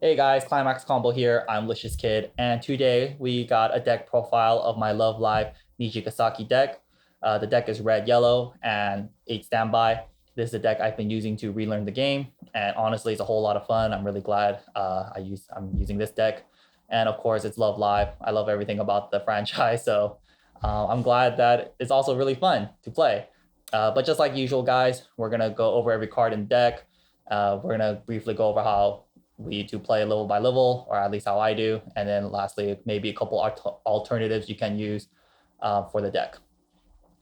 Hey guys, Climax Combo here. I'm LiciousKid, and today we got a deck profile of my LoveLive Nijigasaki deck. The deck is red, yellow, and 8 standby. This is a deck I've been using to relearn the game, and honestly, it's a whole lot of fun. I'm really glad I'm using this deck, and of course, it's LoveLive. I love everything about the franchise, so I'm glad that it's also really fun to play. But just like usual, guys, we're gonna go over every card in the deck. We're gonna briefly go over how we to play level by level, or at least how I do. And then lastly, maybe a couple alternatives you can use for the deck.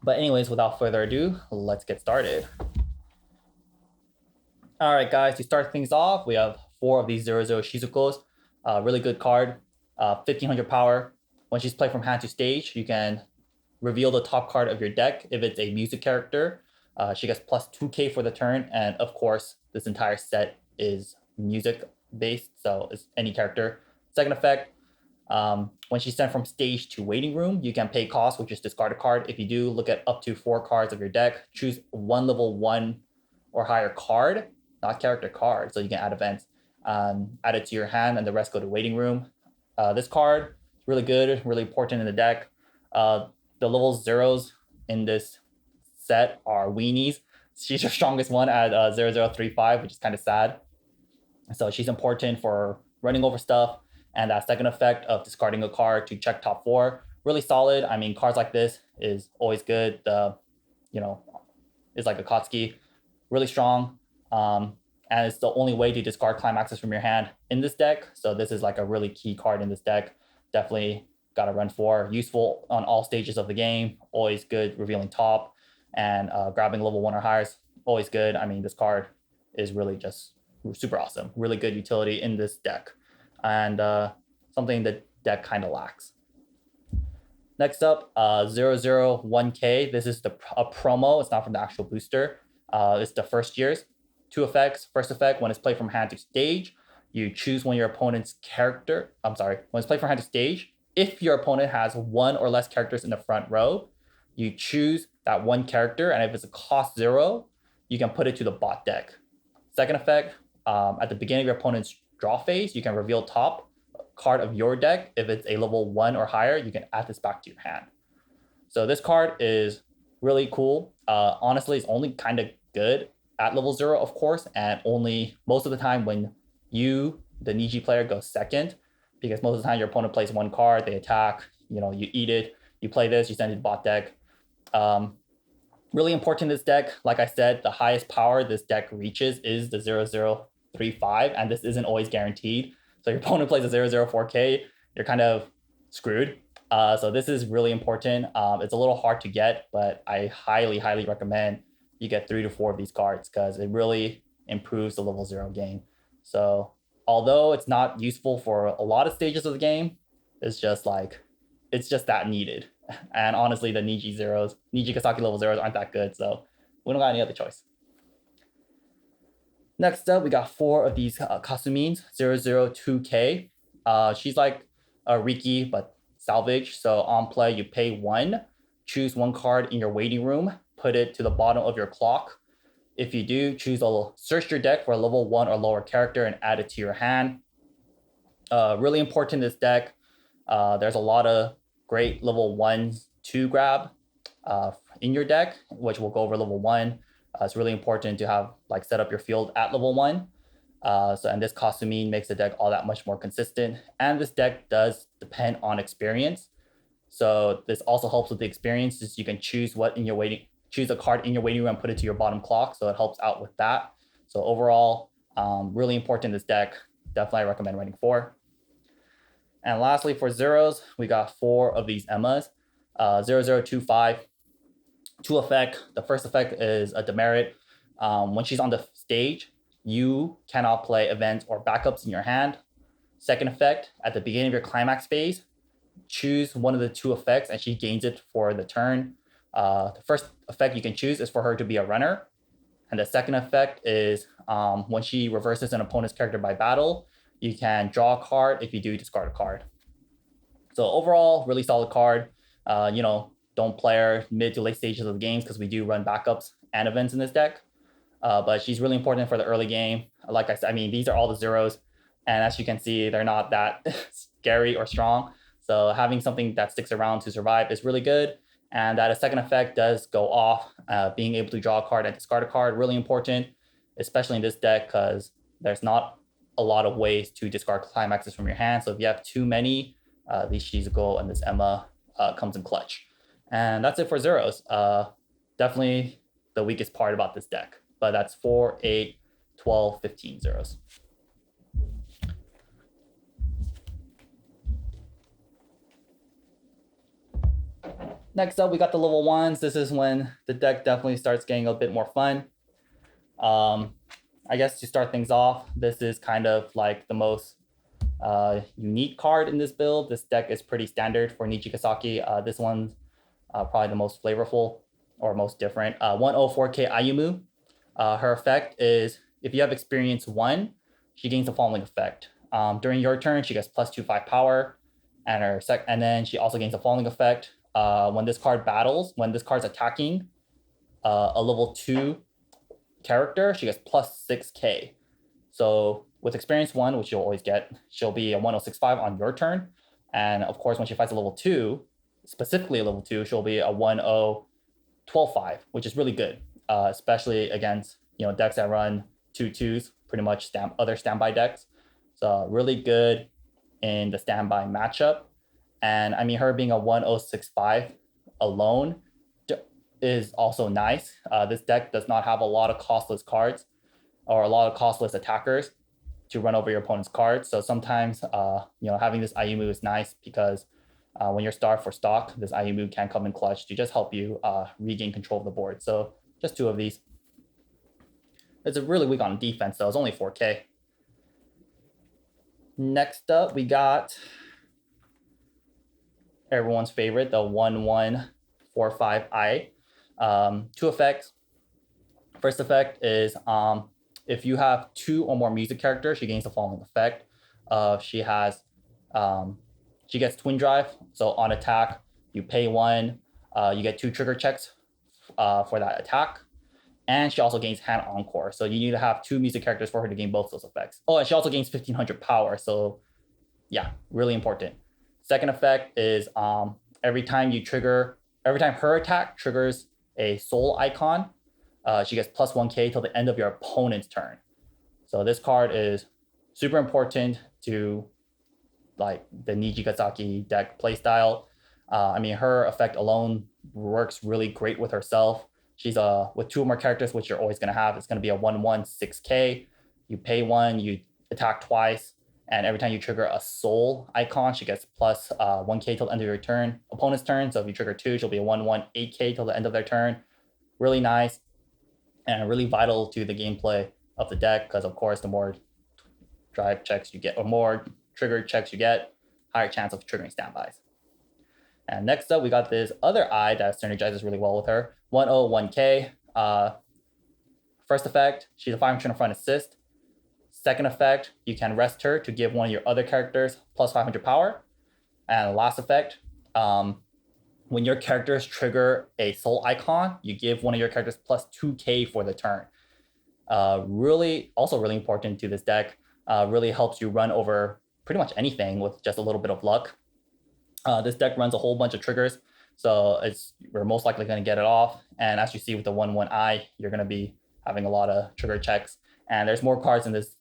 But anyways, without further ado, let's get started. All right, guys, to start things off, we have 4 of these 0/0 Shizukos. Really good card, 1500 power. When she's played from hand to stage, you can reveal the top card of your deck. If it's a music character, she gets plus 2k for the turn. And of course, this entire set is music based, so it's any character. Second effect, when she's sent from stage to waiting room, you can pay cost, which is discard a card. If you do, look at up to 4 cards of your deck, choose one level 1 or higher card, not character card, so you can add events, add it to your hand, and the rest go to waiting room. This card is really good, really important in the deck. The level 0s in this set are weenies. She's your strongest one at 0035, which is kind of sad. So she's important for running over stuff, and that second effect of discarding a card to check top 4, really solid. I mean, cards like this is always good. It's like a Kotsky, really strong. And it's the only way to discard climaxes from your hand in this deck. So this is like a really key card in this deck. Definitely got to run for. Useful on all stages of the game. Always good revealing top, and grabbing level 1 or higher is always good. I mean, this card is really just super awesome. Really good utility in this deck, and something the deck kind of lacks. Next up, 001K. This is a promo. It's not from the actual booster. It's the first year's. 2 effects. First effect, when it's played from hand to stage, you choose one of your opponent's character. When it's played from hand to stage, if your opponent has 1 or less characters in the front row, you choose that one character, and if it's a cost 0, you can put it to the bot deck. Second effect, at the beginning of your opponent's draw phase, you can reveal top card of your deck. If it's a level 1 or higher, you can add this back to your hand. So this card is really cool. Honestly, it's only kind of good at level 0, of course, and only most of the time when you, the Niji player, goes second, because most of the time your opponent plays 1 card, they attack, you eat it, you play this, you send it to bot deck. Really important in this deck. Like I said, the highest power this deck reaches is the 0035, and this isn't always guaranteed. So your opponent plays a 004K, you're kind of screwed. So this is really important. It's a little hard to get, but I highly, highly recommend you get 3 to 4 of these cards, because it really improves the level 0 game. So although it's not useful for a lot of stages of the game, it's just that needed. And honestly, the Nijigasaki level 0s aren't that good, so we don't got any other choice. Next up, we got 4 of these Kasumins, 002K. She's like a Riki, but salvage. So on play, you pay 1, choose 1 card in your waiting room, put it to the bottom of your clock. If you do, search your deck for a level 1 or lower character and add it to your hand. Really important in this deck. There's a lot of great level 1s to grab in your deck, which we'll go over level 1. It's really important to have set up your field at level 1. And this Kasumi makes the deck all that much more consistent. And this deck does depend on experience. So this also helps with the experience. You can choose a card in your waiting room and put it to your bottom clock. So it helps out with that. So overall, really important in this deck. Definitely I recommend running 4. And lastly, for zeros, we got 4 of these Emmas. 0025. 2 effect. The first effect is a demerit. When she's on the stage, you cannot play events or backups in your hand. Second effect, at the beginning of your climax phase, choose one of the 2 effects and she gains it for the turn. The first effect you can choose is for her to be a runner. And the second effect is when she reverses an opponent's character by battle, you can draw a card. If you do, discard a card. So overall, really solid card. Don't play her mid to late stages of the games, because we do run backups and events in this deck. But she's really important for the early game. Like I said, these are all the zeros. And as you can see, they're not that scary or strong. So having something that sticks around to survive is really good. And that a second effect does go off. Being able to draw a card and discard a card, really important, especially in this deck, because there's not a lot of ways to discard climaxes from your hand. So if you have too many, these Shizuko and this Emma comes in clutch. And that's it for zeros. Definitely the weakest part about this deck. But that's 4, 8, 12, 15 zeros. Next up, we got the level 1s. This is when the deck definitely starts getting a bit more fun. I guess to start things off, this is kind of like the most unique card in this build. This deck is pretty standard for Nijigasaki. This one's probably the most flavorful or most different. 104K Ayumu. Her effect is if you have experience 1, she gains the following effect. During your turn, she gets +2/5 power, and then she also gains the following effect. When this card battles, when this card's attacking a level 2 character, she gets +6K. So with experience 1, which you'll always get, she'll be a 1065 on your turn. And of course, when she fights a level 2, specifically a level 2, she'll be a 10125, which is really good, especially against decks that run 2/2s, pretty much other standby decks. So really good in the standby matchup. And I mean, her being a 1065 alone is also nice. This deck does not have a lot of costless cards or a lot of costless attackers to run over your opponent's cards. So sometimes, having this Ayumu is nice because when you're starved for stock, this Ayumu can come in clutch to just help you regain control of the board. So just 2 of these. It's really weak on defense, though. It's only 4K. Next up, we got everyone's favorite, the 1145i. 2 effects. First effect is if you have 2 or more music characters, she gains the following effect. She gets Twin Drive. So on attack, you pay 1. You get 2 trigger checks for that attack. And she also gains Hand Encore. So you need to have 2 music characters for her to gain both those effects. Oh, and she also gains 1500 power. So yeah, really important. Second effect is every time her attack triggers a soul icon, she gets +1K till the end of your opponent's turn. So this card is super important to like the Nijigasaki deck playstyle. I mean, her effect alone works really great with herself. She's with 2 or more characters, which you're always going to have. It's going to be a 1/1/6K. You pay 1, you attack twice, and every time you trigger a soul icon, she gets +1K till the end of your opponent's turn. So if you trigger 2, she'll be a 1/1/8K till the end of their turn. Really nice and really vital to the gameplay of the deck because, of course, the more drive checks you get or more trigger checks you get, higher chance of triggering standbys. And next up, we got this other eye that synergizes really well with her. 101K. First effect, she's a 500 front assist. Second effect, you can rest her to give one of your other characters +500 power. And last effect, when your characters trigger a soul icon, you give one of your characters +2K for the turn. Really important to this deck. Really helps you run over pretty much anything with just a little bit of luck. This deck runs a whole bunch of triggers, so we're most likely going to get it off. And as you see with the 1/1i, you're going to be having a lot of trigger checks. And there's more cards in this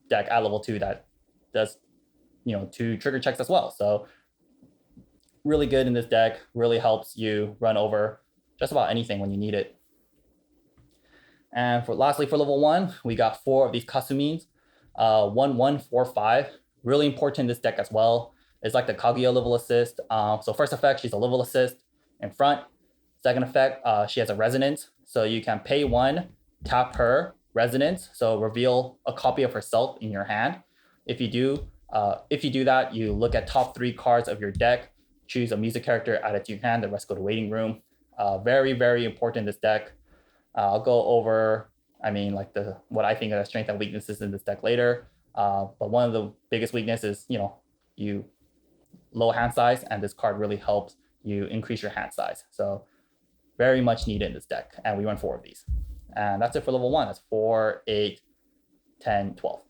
deck at level 2 that does 2 trigger checks as well. So really good in this deck. Really helps you run over just about anything when you need it. And lastly, for level 1, we got 4 of these Kasumins. 1/1/4/5. Really important in this deck as well. It's like the Kaguya level assist. So first effect, she's a level assist in front. Second effect, she has a resonance. So you can pay 1, tap her resonance. So reveal a copy of herself in your hand. If you do that, you look at top 3 cards of your deck, choose a music character, add it to your hand. The rest go to waiting room. Very, very important in this deck. I'll go over, what I think are the strengths and weaknesses in this deck later. But one of the biggest weaknesses is, you low hand size, and this card really helps you increase your hand size. So very much needed in this deck, and we run 4 of these. And that's it for level 1. That's 4, 8, 10, 12.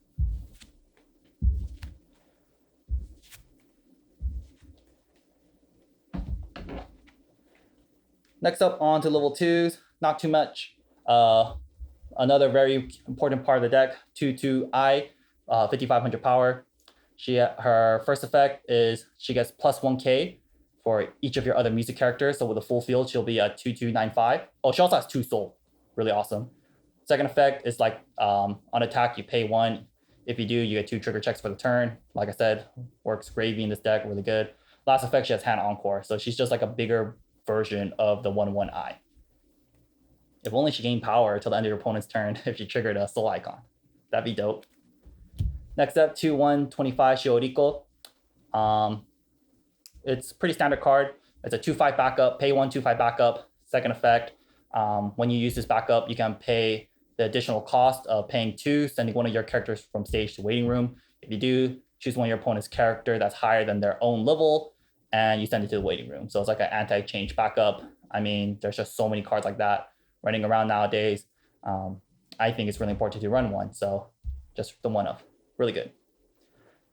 Next up, on to level 2s. Not too much. Another very important part of the deck, 2/2 5500 power. Her first effect is she gets plus 1k for each of your other music characters. So with a full field, she'll be a 2/2 95. Oh, she also has 2 soul. Really awesome. Second effect is like on attack, you pay 1. If you do, you get 2 trigger checks for the turn. Like I said, works gravy in this deck, really good. Last effect, she has Hand Encore. So she's just like a bigger version of the 1/1 If only she gained power till the end of your opponent's turn if she triggered a soul icon. That'd be dope. Next up, 2/1 25 Shioriko. It's a pretty standard card. It's a 2/5 backup, pay 1, 2/5 backup. Second effect, when you use this backup, you can pay the additional cost of paying 2, sending one of your characters from stage to waiting room. If you do, choose one of your opponent's character that's higher than their own level, and you send it to the waiting room. So it's like an anti-change backup. I mean, there's just so many cards like that running around nowadays. I think it's really important to run one. So just the one of, really good.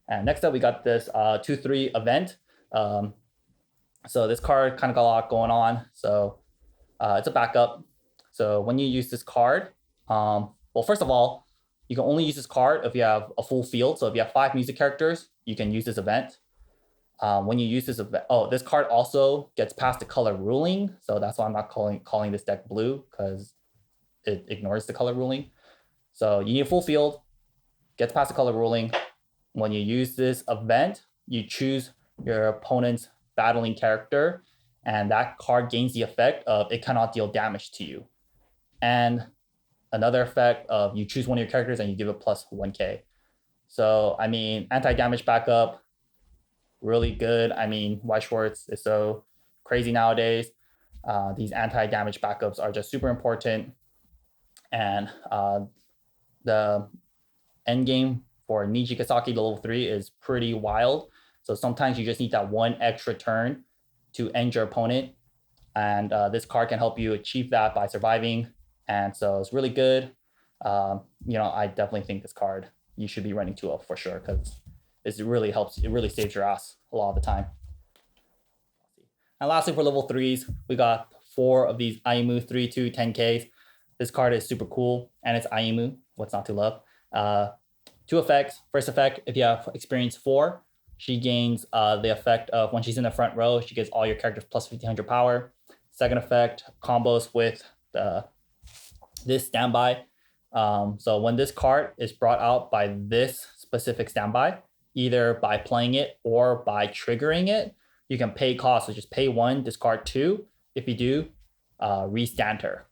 And next up, we got this 2/3 event. So this card kind of got a lot going on. So it's a backup. So when you use this card, well, first of all, you can only use this card if you have a full field. So if you have 5 music characters, you can use this event. When you use this event, this card also gets past the color ruling. So that's why I'm not calling this deck blue, because it ignores the color ruling. So you need a full field, gets past the color ruling. When you use this event, you choose your opponent's battling character, and that card gains the effect of it cannot deal damage to you. And another effect of you choose one of your characters and you give it plus 1k. So, I mean, anti-damage backup, really good. I mean, Weiß Schwarz is so crazy nowadays. These anti-damage backups are just super important. And the end game for Nijigasaki level 3 is pretty wild. So sometimes you just need that one extra turn to end your opponent. And this card can help you achieve that by surviving. And so it's really good. I definitely think this card, you should be running 2 of for sure, because it really helps. It really saves your ass a lot of the time. And lastly, for level 3s, we got 4 of these Aimu 3/2 10Ks. This card is super cool, and it's Aimu. What's not to love? 2 effects. First effect, if you have experience 4, she gains the effect of when she's in the front row, she gets all your characters plus 1500 power. Second effect, combos with this standby. So when this card is brought out by this specific standby, either by playing it or by triggering it, you can pay cost, which is pay 1, discard 2. If you do, restand her.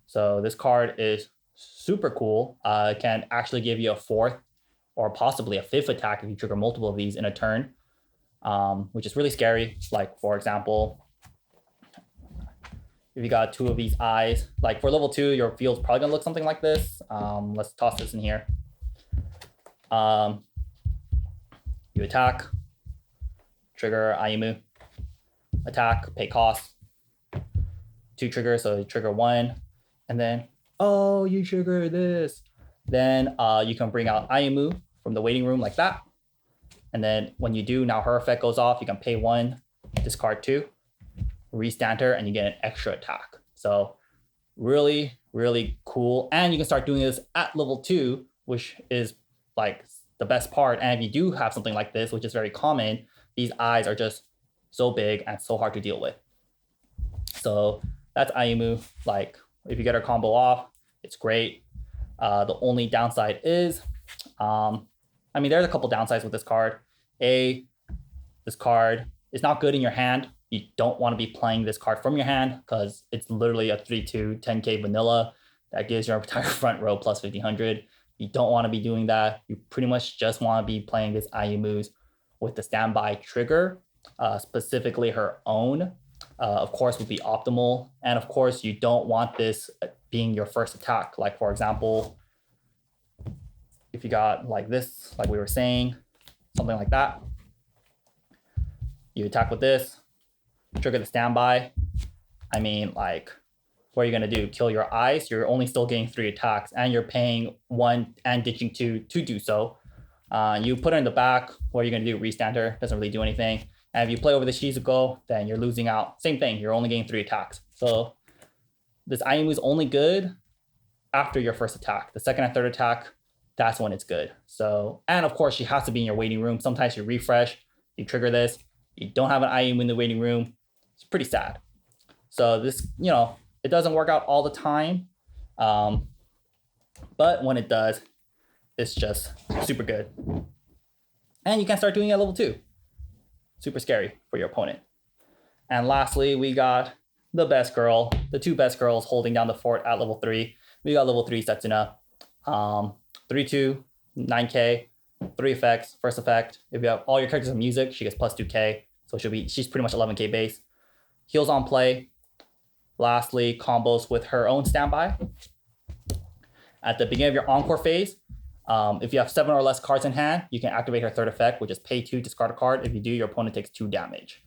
So this card is super cool. It can actually give you a 4th or possibly a 5th attack if you trigger multiple of these in a turn, which is really scary. Like, for example, if you got 2 of these eyes, like for level 2, your field's probably gonna look something like this. Let's toss this in here. You attack, trigger Aimu, attack, pay cost, 2 triggers, so you trigger 1, and then, oh, you trigger this. Then you can bring out Aimu from the waiting room like that. And then when you do, now her effect goes off, you can pay 1, discard 2, restand her, and you get an extra attack. So really, really cool. And you can start doing this at level 2, which is like the best part. And if you do have something like this, which is very common, these eyes are just so big and so hard to deal with. So that's Aimu. Like, if you get her combo off, it's great. The only downside is, there's a couple downsides with this card. This card is not good in your hand. You don't want to be playing this card from your hand because it's literally a 3/2 10k vanilla that gives your entire front row plus 1500. You don't want to be doing that. You pretty much just want to be playing this Aimu's with the standby trigger, specifically her own. Of course, would be optimal. And of course, you don't want this being your first attack. Like, for example, if you got like this, like we were saying, something like that, you attack with this, trigger the standby. I mean, like, what are you going to do? Kill your eyes? You're only still getting 3 attacks, and you're paying 1 and ditching 2 to do so. You put her in the back. What are you going to do? Restand her. Doesn't really do anything. And if you play over the Shizuko, then you're losing out. Same thing, you're only getting 3 attacks. So this Ayumu is only good after your first attack. The second and third attack, that's when it's good. So, and of course, she has to be in your waiting room. Sometimes you refresh, you trigger this, you don't have an Ayumu in the waiting room. It's pretty sad. So this, it doesn't work out all the time. But when it does, it's just super good. And you can start doing it at level 2. Super scary for your opponent. And lastly, we got the best girl, the 2 best girls holding down the fort at level 3. We got level 3 Setsuna. 3-2, 9k, 3 effects. First effect, if you have all your characters on music, she gets plus 2k. So she's pretty much 11k base. Heals on play. Lastly, combos with her own standby. At the beginning of your encore phase, if you have 7 or less cards in hand, you can activate her third effect, which is pay 2, discard a card. If you do, your opponent takes 2 damage.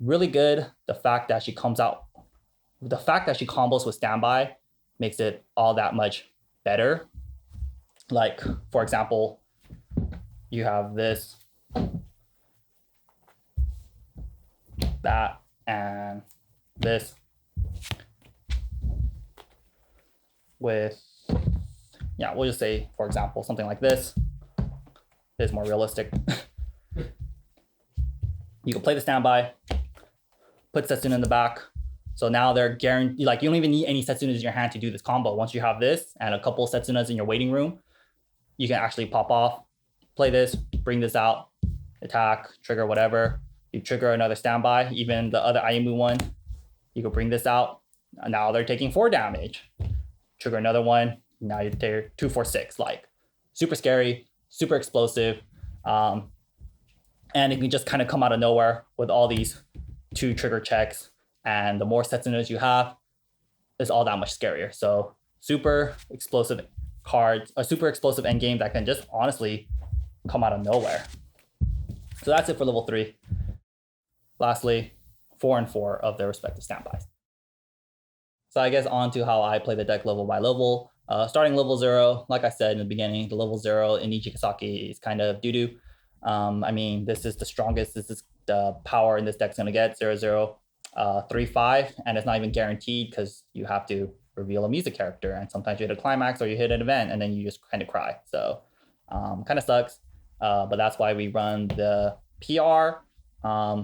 Really good. The fact that she combos with standby makes it all that much better. Like, for example, you have this, that, and this with, we'll just say, for example, something like this. This is more realistic. You can play the standby, put Setsuna in the back. So now they're guaranteed, like, you don't even need any Setsunas in your hand to do this combo. Once you have this and a couple Setsunas in your waiting room, you can actually pop off, play this, bring this out, attack, trigger, whatever. You trigger another standby, even the other Ayumu one, you can bring this out. Now they're taking 4 damage. Trigger another one, now you're 2, 4, 6. Like, super scary, super explosive. And it can just kind of come out of nowhere with all these 2 trigger checks. And the more Setsunas you have, is all that much scarier. So super explosive cards, a super explosive endgame that can just honestly come out of nowhere. So that's it for level 3. Lastly, 4 and 4 of their respective standbys. So I guess on to how I play the deck level by level. Starting level 0, like I said in the beginning, the level 0 in Nijigasaki is kind of doo-doo. I mean, this is the strongest, this is the power in this deck's gonna get, 0-0. 3-5, and it's not even guaranteed because you have to reveal a music character, and sometimes you hit a climax or you hit an event and then you just kind of cry. So kind of sucks, but that's why we run the PR.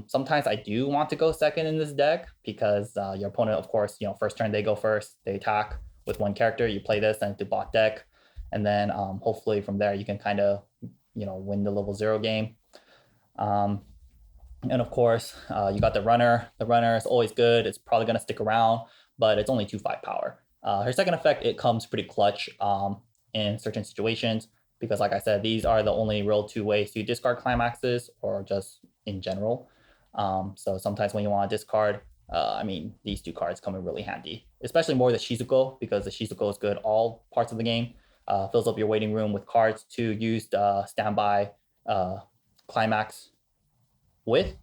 Sometimes I do want to go second in this deck because your opponent, of course, first turn they go first, they attack with 1 character, you play this and to bot deck, and then hopefully from there you can kind of win the level 0 game. And of course, you got the runner. The runner is always good. It's probably going to stick around, but it's only 2-5 power. Her second effect, it comes pretty clutch in certain situations because, like I said, these are the only real 2 ways to discard climaxes or just in general. So sometimes when you want to discard, these 2 cards come in really handy, especially more the Shizuko, because the Shizuko is good all parts of the game. Fills up your waiting room with cards to use the standby climax with,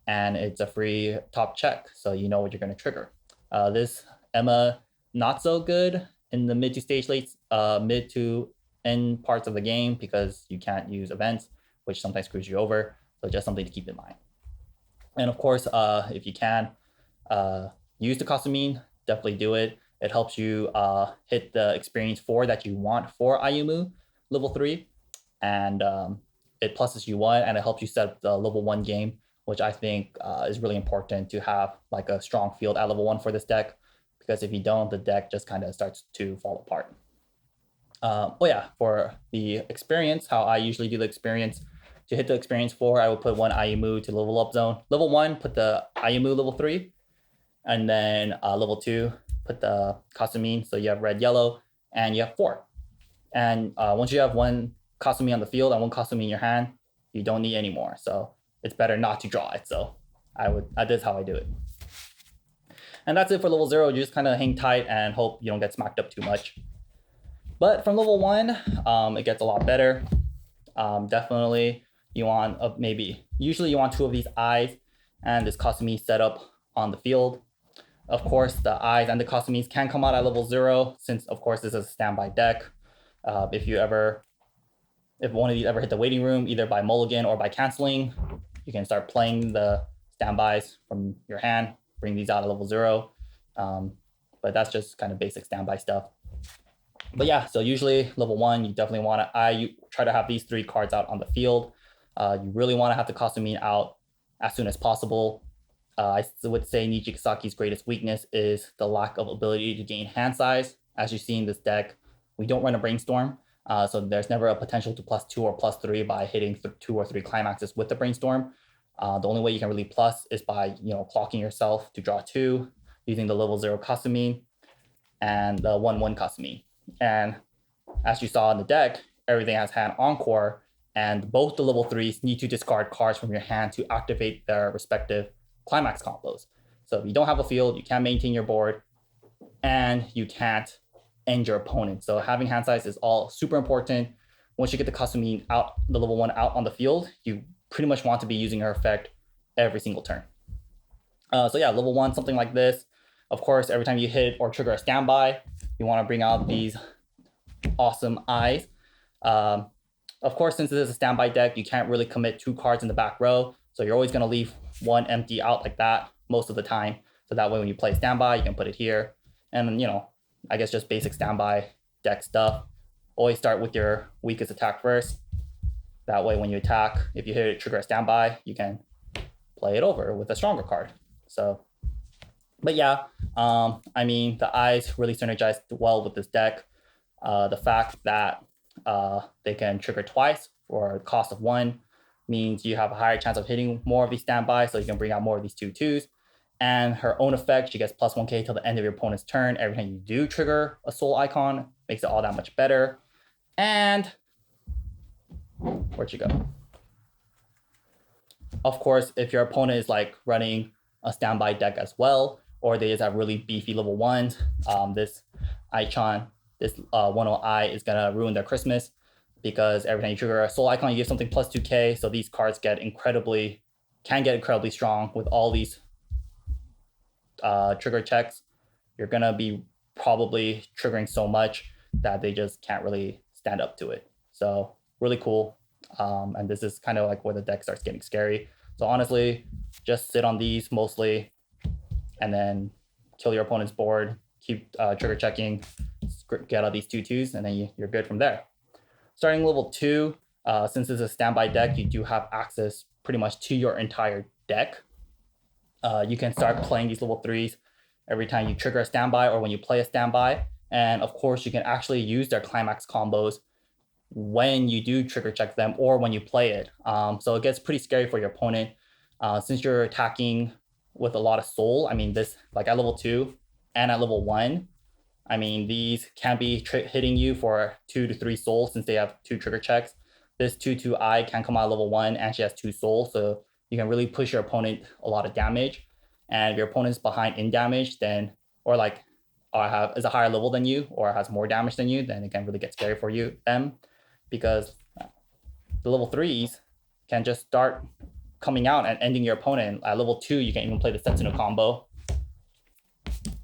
and it's a free top check, so you know what you're going to trigger. This Emma, not so good in the mid to end parts of the game because you can't use events, which sometimes screws you over. So just something to keep in mind. And of course, if you can use the Kasumine, definitely do it. It helps you hit the experience 4 that you want for Ayumu level 3, and it pluses you 1, and it helps you set up the level 1 game, which I think is really important to have like a strong field at level 1 for this deck, because if you don't, the deck just kind of starts to fall apart. For the experience, how I usually do the experience, to hit the experience 4, I will put 1 Ayumu to level up zone. Level 1, put the Ayumu level 3, and then level 2, put the Kasumine, so you have red, yellow, and you have 4. And once you have 1 Kasumi on the field and 1 Kasumi in your hand, you don't need any more. So it's better not to draw it. So that's how I do it. And that's it for level 0. You just kind of hang tight and hope you don't get smacked up too much. But from level 1, it gets a lot better. Definitely you want usually you want 2 of these eyes and this Kasumi set up on the field. Of course, the eyes and the Kasumis can come out at level 0, since of course this is a standby deck. If one of these ever hit the waiting room, either by mulligan or by canceling, you can start playing the standbys from your hand, bring these out at level 0. But that's just kind of basic standby stuff. But yeah, so usually level 1, you definitely want to, you try to have these 3 cards out on the field. You really want to have the Kasumi out as soon as possible. I would say Nijigasaki's greatest weakness is the lack of ability to gain hand size. As you see in this deck, we don't run a Brainstorm, so there's never a potential to +2 or +3 by hitting 2 or 3 climaxes with the Brainstorm. The only way you can really plus is by clocking yourself to draw 2, using the level 0 Kasumi and the 1/1 Kasumi. And as you saw in the deck, everything has hand Encore, and both the level 3s need to discard cards from your hand to activate their respective Climax combos. So if you don't have a field, you can't maintain your board, and you can't end your opponent. So having hand size is all super important. Once you get the Kasumi out, the level 1 out on the field, you pretty much want to be using her effect every single turn. So yeah, level 1, something like this. Of course, every time you hit or trigger a standby, you want to bring out these awesome eyes. Of course, since this is a standby deck, you can't really commit 2 cards in the back row. So you're always going to leave 1 empty out like that most of the time. So that way when you play standby, you can put it here. And I guess just basic standby deck stuff. Always start with your weakest attack first. That way when you attack, if you hit it, trigger a standby, you can play it over with a stronger card. So, but yeah, I mean, the eyes really synergize well with this deck. The fact that they can trigger twice for a cost of 1 means you have a higher chance of hitting more of these standbys, so you can bring out more of these 2/2s. And her own effect, she gets +1k till the end of your opponent's turn. Every time you do trigger a soul icon, makes it all that much better. And where'd you go? Of course, if your opponent is like running a standby deck as well, or they just have really beefy level 1s, this icon, this 1/0i is gonna ruin their Christmas, because every time you trigger a soul icon, you give something +2k. So these cards can get incredibly strong with all these trigger checks. You're gonna be probably triggering so much that they just can't really stand up to it. So really cool. And this is kind of like where the deck starts getting scary. So honestly, just sit on these mostly, and then kill your opponent's board, keep trigger checking, get out these 2/2s, and then you're good from there. Starting level 2, since it's a standby deck, you do have access pretty much to your entire deck. You can start playing these level 3s every time you trigger a standby or when you play a standby. And of course, you can actually use their climax combos when you do trigger check them or when you play it. So it gets pretty scary for your opponent. Since you're attacking with a lot of soul, I mean, this, like at level 2 and at level 1, I mean, these can be hitting you for 2 to 3 souls since they have 2 trigger checks. This 2/2i can come out at level 1 and she has 2 souls, so you can really push your opponent a lot of damage. And if your opponent's behind in damage, then, or is a higher level than you or has more damage than you, then it can really get scary for them, because the level 3s can just start coming out and ending your opponent. At level 2, you can even play the Setsuna combo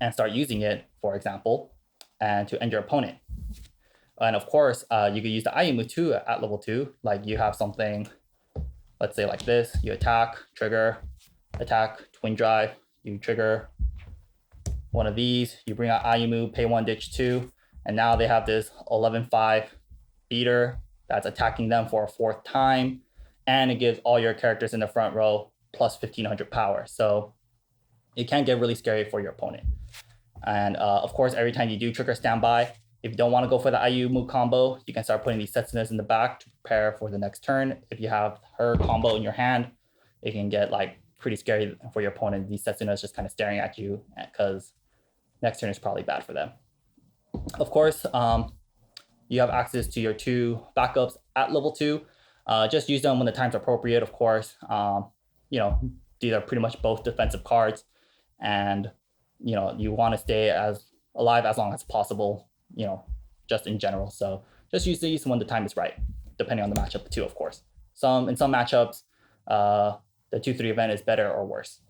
and start using it, for example, and to end your opponent. And of course, you could use the Ayumu too at level 2. Like you have something, let's say like this, you attack, trigger, attack, twin drive, you trigger one of these, you bring out Ayumu, pay 1, ditch 2, and now they have this 11/5 beater that's attacking them for a 4th time, and it gives all your characters in the front row plus 1500 power. So it can get really scary for your opponent. And of course, every time you do trigger standby, if you don't want to go for the Ayumu combo, you can start putting these Setsunas in the back to prepare for the next turn. If you have her combo in your hand, it can get like pretty scary for your opponent. These Setsunas just kind of staring at you, because next turn is probably bad for them. Of course, you have access to your 2 backups at level 2. Just use them when the time's appropriate, of course. These are pretty much both defensive cards, and you want to stay as alive as long as possible, just in general. So just use these when the time is right, depending on the matchup too, of course. In some matchups, the 2/3 event is better or worse.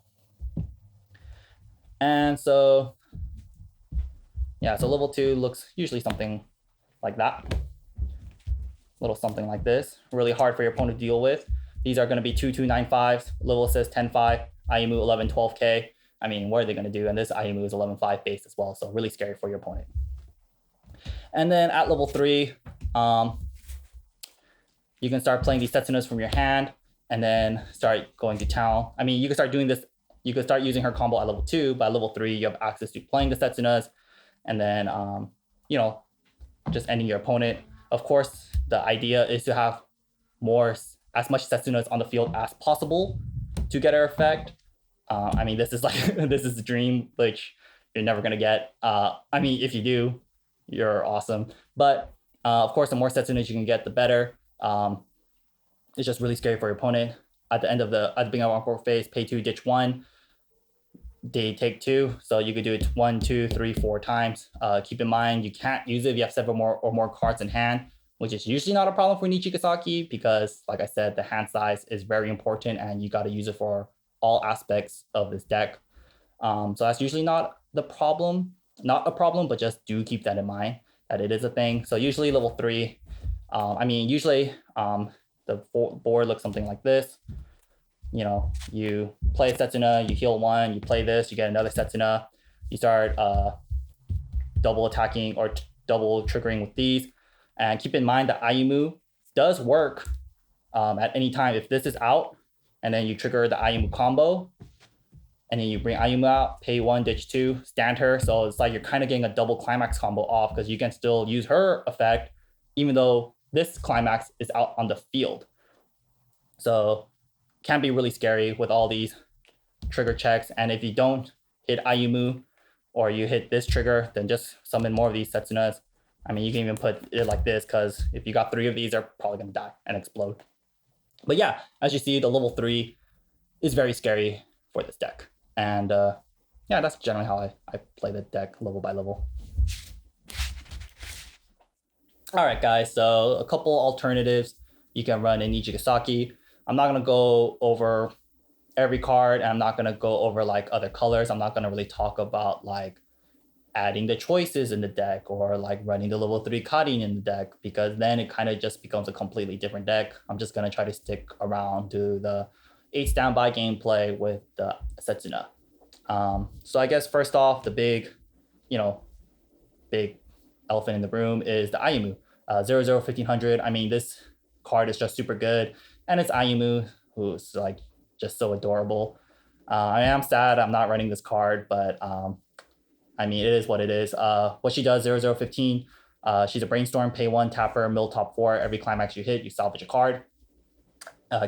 And so, yeah, so level 2 looks usually something like that. Little something like this. Really hard for your opponent to deal with. These are going to be 2-2-9-5s, level assist 10-5, Ayumu 11-12k. I mean, what are they going to do? And this Ayumu is 11-5 base as well, so really scary for your opponent. And then at level 3, you can start playing these Setsunas from your hand and then start going to town. I mean, you can start doing this. You can start using her combo at level 2. By level 3, you have access to playing the Setsunas and then, you know, just ending your opponent. Of course, the idea is to have as much Setsunas on the field as possible to get her effect. I mean, this is like, this is the dream, which you're never going to get. I mean, if you do, you're awesome. But of course, the more Setsunas you can get, the better. It's just really scary for your opponent. At the beginning of Encore phase, pay 2, ditch 1. They take 2, so you could do it 1, 2, 3, 4 times. Keep in mind, you can't use it if you have 7 or more cards in hand, which is usually not a problem for Nijigasaki because, like I said, the hand size is very important and you got to use it for all aspects of this deck. So that's usually not a problem, but just do keep that in mind that it is a thing. So usually level 3, I mean, usually the board looks something like this. You know, you play a Setsuna, you heal 1, you play this, you get another Setsuna, you start double attacking or double triggering with these. And keep in mind that Ayumu does work at any time. If this is out, and then you trigger the Ayumu combo, and then you bring Ayumu out, pay 1, ditch 2, stand her. So it's like you're kind of getting a double Climax combo off because you can still use her effect, even though this Climax is out on the field. So can be really scary with all these trigger checks. And if you don't hit Ayumu or you hit this trigger, then just summon more of these Setsunas. I mean, you can even put it like this because if you got 3 of these, they're probably going to die and explode. But yeah, as you see, the level 3 is very scary for this deck. And yeah, that's generally how I play the deck level by level. All right, guys, so a couple alternatives you can run in Nijigasaki. I'm not going to go over every card, and I'm not going to go over like other colors. I'm not going to really talk about like adding the choices in the deck or like running the level 3 Karin in the deck, because then it kind of just becomes a completely different deck. I'm just going to try to stick around to the 8 standby gameplay with the Setsuna. So I guess first off, the big elephant in the room is the Ayumu. 0-0-1500. I mean, this card is just super good. And it's Ayumu, who's like just so adorable. I am sad I'm not running this card, but I mean, it is what it is. What she does, 0-0-15, she's a Brainstorm, pay 1, tap her, mill top 4. Every climax you hit, you salvage a card.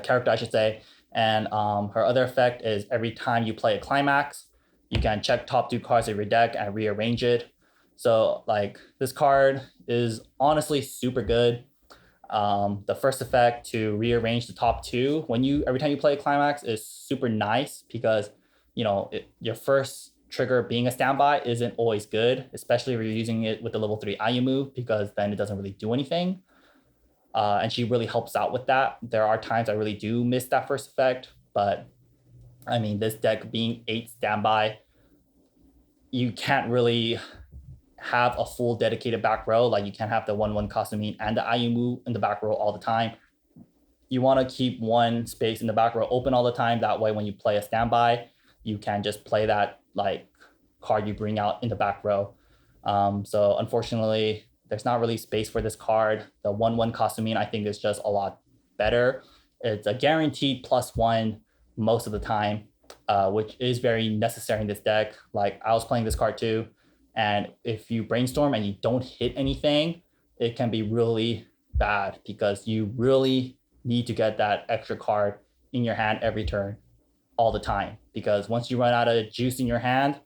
Character, I should say. And her other effect is every time you play a climax, you can check top 2 cards of your deck and rearrange it. So like this card is honestly super good. The first effect to rearrange the top 2 every time you play a climax is super nice because your first trigger being a standby isn't always good, especially if you're using it with the level 3 Ayumu, because then it doesn't really do anything. And she really helps out with that. There are times I really do miss that first effect, but I mean, this deck being 8 standby, you can't really have a full dedicated back row. Like you can't have the 1/1 Kasumi and the Ayumu in the back row all the time. You want to keep one space in the back row open all the time. That way, when you play a standby, you can just play that like card you bring out in the back row. So unfortunately, there's not really space for this card. The 1/1 Kasumi, I think, is just a lot better. It's a guaranteed +1 most of the time, which is very necessary in this deck. Like I was playing this card too. And if you brainstorm and you don't hit anything, it can be really bad because you really need to get that extra card in your hand every turn all the time. Because once you run out of juice in your hand,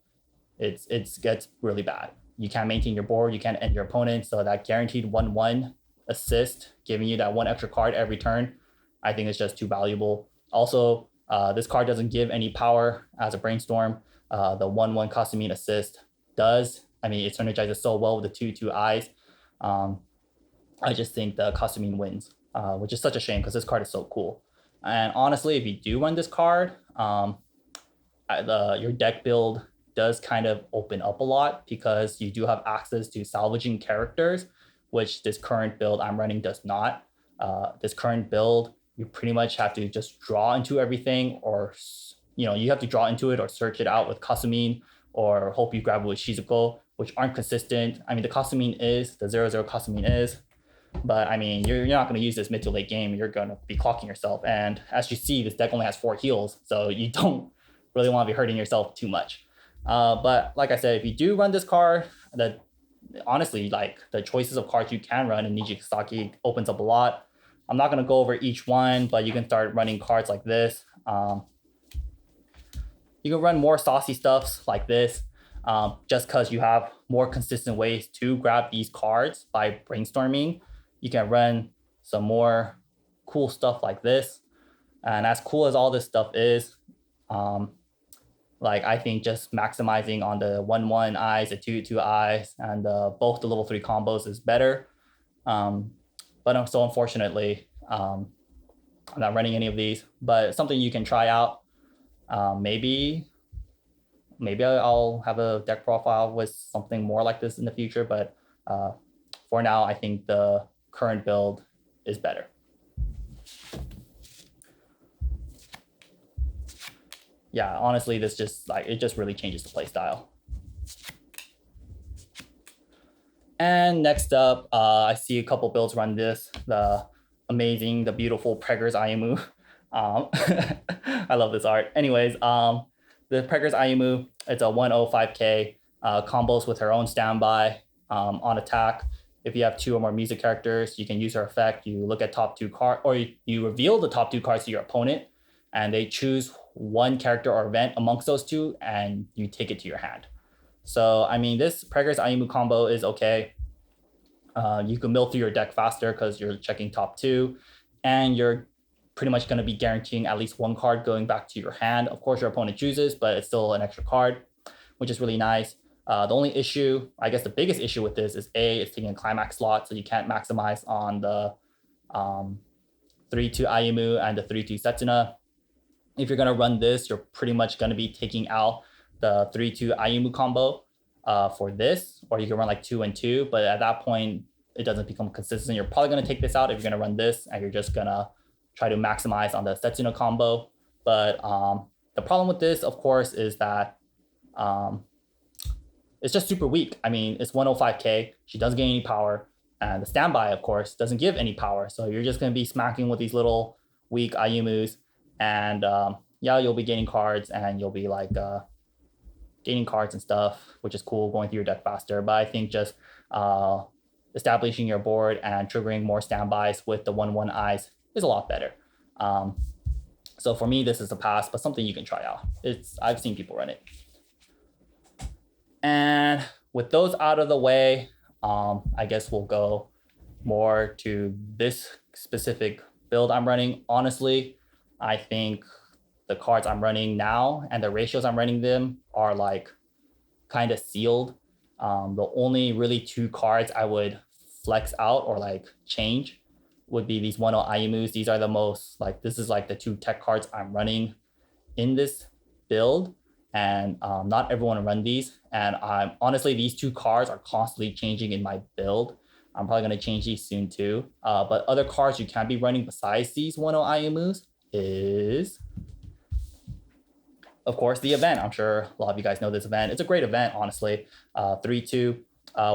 it gets really bad. You can't maintain your board, you can't end your opponent. So that guaranteed 1/1 assist, giving you that 1 extra card every turn, I think is just too valuable. Also, this card doesn't give any power as a brainstorm. The 1/1 Kasumi assist does. I mean, it synergizes so well with the 2/2 eyes. I just think the Kasumi wins, which is such a shame because this card is so cool. And honestly, if you do run this card, your deck build does kind of open up a lot because you do have access to salvaging characters, which this current build I'm running does not. This current build you pretty much have to just draw into everything, or you have to draw into it or search it out with Kasumi, or hope you grab it with Shizuko, which aren't consistent. I mean, the Kasumi is, the 0-0 Kasumi is, but I mean, you're not going to use this mid to late game. You're going to be clocking yourself. And as you see, this deck only has 4 heals, so you don't really want to be hurting yourself too much. But like I said, if you do run this card, honestly, like the choices of cards you can run in Nijigasaki opens up a lot. I'm not going to go over each one, but you can start running cards like this. You can run more saucy stuffs like this, just because you have more consistent ways to grab these cards by brainstorming. You can run some more cool stuff like this. And as cool as all this stuff is, like I think just maximizing on the 1/1 eyes, the 2/2 eyes, and both the level 3 combos is better. But so unfortunately, I'm not running any of these, but something you can try out. Maybe I'll have a deck profile with something more like this in the future, but for now, I think the current build is better. Yeah, honestly, this just it just really changes the play style. And next up, I see a couple builds run this, the beautiful Preggers Ayumu. I love this art. Anyways, the Preggers Ayumu, it's a 1/05K, combos with her own standby on attack. If you have 2 or more music characters, you can use her effect. You look at top 2 cards, or you reveal the top 2 cards to your opponent, and they choose one character or event amongst those 2, and you take it to your hand. So, I mean, this Preggers Ayumu combo is okay. You can mill through your deck faster because you're checking top 2, and you're pretty much going to be guaranteeing at least 1 card going back to your hand. Of course, your opponent chooses, but it's still an extra card, which is really nice. The only issue, I guess the biggest issue with this is it's taking a climax slot, so you can't maximize on the 3/2 Ayumu and the 3/2 Setsuna. If you're going to run this, you're pretty much going to be taking out the 3/2 Ayumu combo for this, or you can run like 2 and 2, but at that point, it doesn't become consistent. You're probably going to take this out if you're going to run this, and you're just going to try to maximize on the Setsuna combo. But the problem with this, of course, is that it's just super weak. I mean, it's 1/05K. She doesn't gain any power. And the standby, of course, doesn't give any power. So you're just going to be smacking with these little weak Ayumus. And yeah, you'll be gaining cards, and you'll be like gaining cards and stuff, which is cool, going through your deck faster. But I think just establishing your board and triggering more standbys with the 1/1 eyes is a lot better. So for me, this is a pass, but something you can try out. I've seen people run it. And with those out of the way, I guess we'll go more to this specific build I'm running. Honestly, I think the cards I'm running now and the ratios I'm running them are like kind of sealed. The only really 2 cards I would flex out or like change would be these 1/0 Ayumus. These are the most, like, this is like the 2 tech cards I'm running in this build. And not everyone run these. And honestly, these 2 cards are constantly changing in my build. I'm probably going to change these soon too. But other cards you can be running besides these 1/0 Ayumus is, of course, the event. I'm sure a lot of you guys know this event. It's a great event, honestly. 3/2.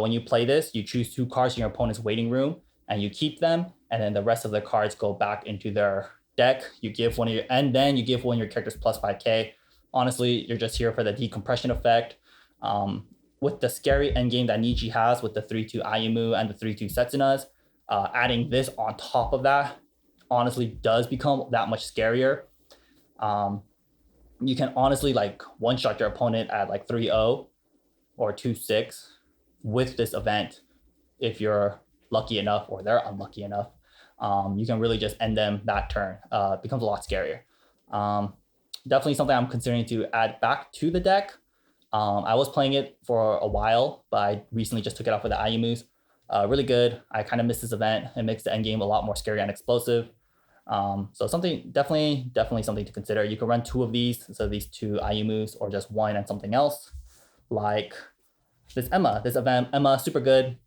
When you play this, you choose 2 cards in your opponent's waiting room, and you keep them. And then the rest of the cards go back into their deck. You give one of your characters plus 5K. Honestly, you're just here for the decompression effect. With the scary endgame that Niji has with the 3/2 Ayumu and the 3/2 Setsunas, adding this on top of that honestly does become that much scarier. You can honestly like one-shot your opponent at like 3-0 or 2-6 with this event if you're lucky enough or they're unlucky enough. You can really just end them that turn. It becomes a lot scarier. Definitely something I'm considering to add back to the deck. I was playing it for a while, but I recently just took it off with the Ayumus. Really good. I kind of miss this event. It makes the endgame a lot more scary and explosive. So something definitely something to consider. You can run 2 of these, so these 2 Ayumus, or just 1 and something else, like this Emma. This event, Emma, super good.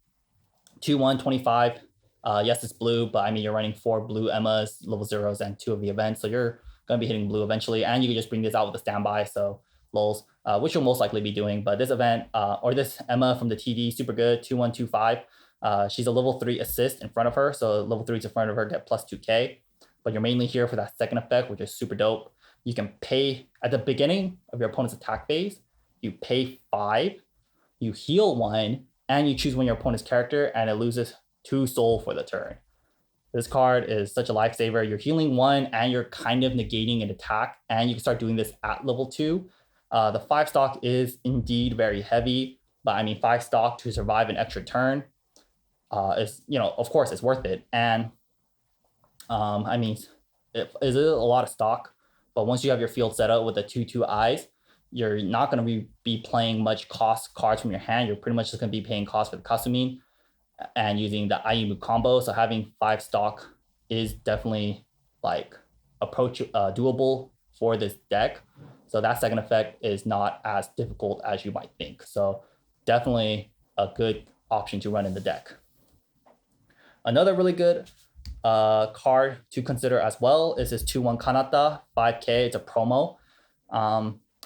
2/1, 25. Yes, it's blue, but I mean, you're running 4 blue Emmas, level 0s, and 2 of the events. So you're going to be hitting blue eventually. And you can just bring this out with a standby. So lols, which you'll most likely be doing. But this event, or this Emma from the TD, super good, 2125. She's a level 3 assist in front of her. So level 3s in front of her get plus 2k. But you're mainly here for that second effect, which is super dope. You can pay at the beginning of your opponent's attack phase, you pay 5, you heal 1, and you choose one of your opponent's character, and it loses 2 soul for the turn. This card is such a lifesaver. You're healing 1, and you're kind of negating an attack, and you can start doing this at level 2. The 5 stock is indeed very heavy, but I mean 5 stock to survive an extra turn is, of course, it's worth it. And I mean, it is a lot of stock, but once you have your field set up with the 2/2 eyes, you're not going to be playing much cost cards from your hand. You're pretty much just going to be paying cost for the Kasumi and using the Ayumu combo. So having 5 stock is definitely like doable for this deck. So that second effect is not as difficult as you might think. So definitely a good option to run in the deck. Another really good card to consider as well is this 2/1 Kanata, 5k. It's a promo.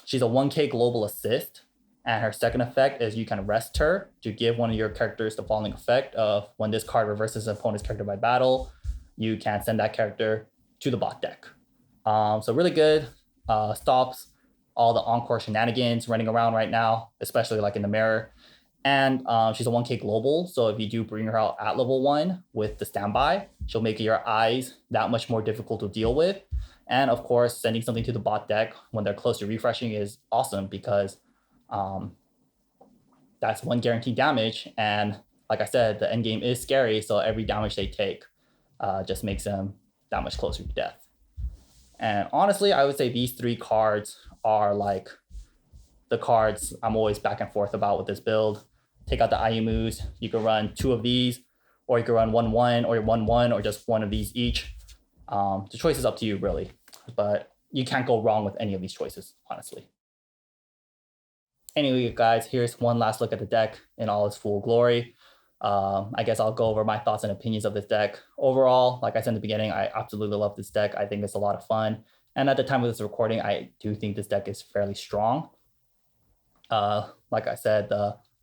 She's a 1k global assist, and her second effect is you can rest her to give one of your characters the following effect of when this card reverses an opponent's character by battle, you can send that character to the bot deck. So really good. Stops all the encore shenanigans running around right now, especially like in the mirror. And she's a 1k global, so if you do bring her out at level 1 with the standby, she'll make your eyes that much more difficult to deal with. And of course, sending something to the bot deck when they're close to refreshing is awesome because that's 1 guaranteed damage. And like I said, the end game is scary, so every damage they take just makes them that much closer to death. And honestly, I would say these 3 cards are like the cards I'm always back and forth about with this build. Take out the Ayumus. You can run 2 of these, or you can run 1/1 or 1/1 or just 1 of these each. The choice is up to you, really. But you can't go wrong with any of these choices, honestly. Anyway, guys, here's one last look at the deck in all its full glory. I guess I'll go over my thoughts and opinions of this deck. Overall, like I said in the beginning, I absolutely love this deck. I think it's a lot of fun. And at the time of this recording, I do think this deck is fairly strong. Like I said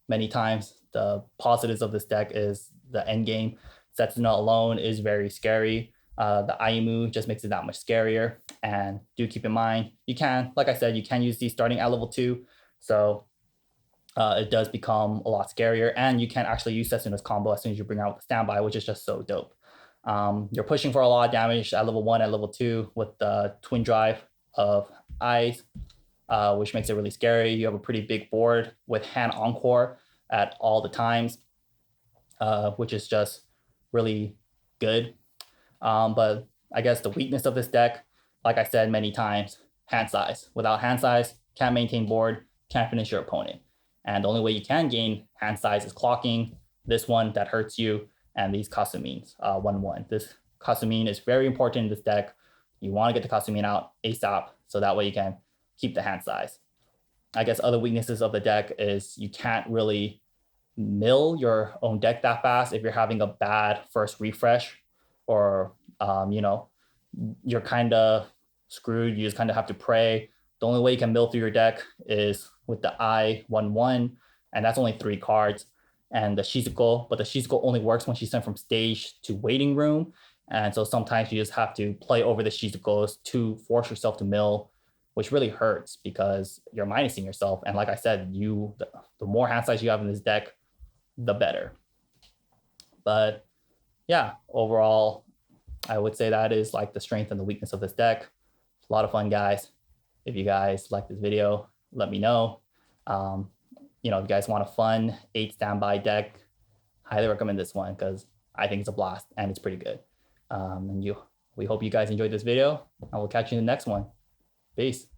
many times, the positives of this deck is the end game. Setsuna alone is very scary. The Ayumu just makes it that much scarier. And do keep in mind, you can, like I said, you can use these starting at level 2. So it does become a lot scarier. And you can actually use Setsuna's combo as soon as you bring out the standby, which is just so dope. You're pushing for a lot of damage at level 1, at level 2 with the twin drive of eyes. Which makes it really scary. You have a pretty big board with hand encore at all the times, which is just really good. But I guess the weakness of this deck, like I said many times, hand size. Without hand size, can't maintain board, can't finish your opponent. And the only way you can gain hand size is clocking, this one that hurts you, and these Kasumines, 1/1. This Kasumine is very important in this deck. You want to get the Kasumine out ASAP, so that way you can keep the hand size. I guess other weaknesses of the deck is you can't really mill your own deck that fast if you're having a bad first refresh, or you're kind of screwed. You just kind of have to pray. The only way you can mill through your deck is with the I 1/1, and that's only 3 cards. And the Shizuko, but the Shizuko only works when she's sent from stage to waiting room. And so sometimes you just have to play over the Shizukos to force yourself to mill, which really hurts because you're minusing yourself. And like I said, the more hand size you have in this deck, the better. But yeah, overall, I would say that is like the strength and the weakness of this deck. It's a lot of fun, guys. If you guys like this video, let me know. If you guys want a fun 8 standby deck, highly recommend this one because I think it's a blast and it's pretty good. We hope you guys enjoyed this video, and we'll catch you in the next one. Peace.